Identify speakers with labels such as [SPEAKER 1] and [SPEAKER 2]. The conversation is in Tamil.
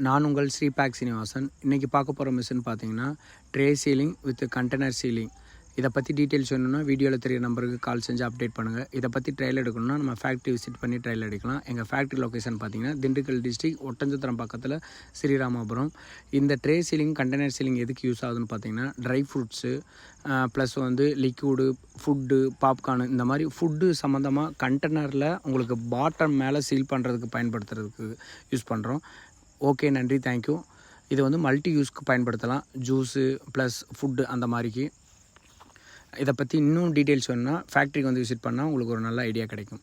[SPEAKER 1] நான் உங்கள் ஸ்ரீபாக் சீனிவாசன். இன்றைக்கி பார்க்க போகிற மிஷின் பார்த்தீங்கன்னா tray ceiling with container ceiling. இதை பற்றி டீட்டெயில்ஸ் வேணும்னா வீடியோவில் தெரிய நம்பருக்கு கால் செஞ்சு அப்டேட் பண்ணுங்கள். இதை பற்றி ட்ரையல் எடுக்கணும்னா நம்ம ஃபேக்ட்ரி விசிட் பண்ணி ட்ரையல் எடுக்கலாம். எங்கள் ஃபேக்ட்ரி லொக்கேஷன் பார்த்தீங்கன்னா திண்டுக்கல் டிஸ்ட்ரிக்ட் ஒட்டஞ்சத்திரம் பக்கத்தில் ஸ்ரீராமபுரம். இந்த ட்ரே சீலிங் கண்டெய்னர் சீலிங் எதுக்கு யூஸ் ஆகுதுன்னு பார்த்தீங்கன்னா dry fruits plus liquid food popcorn இந்த மாதிரி ஃபுட்டு சம்மந்தமாக கண்டெய்னரில் உங்களுக்கு பாட்டம் மேலே சீல் பண்ணுறதுக்கு பயன்படுத்துறதுக்கு யூஸ் பண்ணுறோம். ஓகே, நன்றி, தேங்க்யூ. இது மல்டி யூஸ்க்கு பயன்படுத்தலாம், ஜூஸு ப்ளஸ் ஃபுட்டு அந்த மாதிரிக்கு. இதை பற்றி இன்னும் டீட்டெயில்ஸ் வேணும்னா ஃபேக்ட்ரிக்கு விசிட் பண்ணால் உங்களுக்கு ஒரு நல்ல ஐடியா கிடைக்கும்.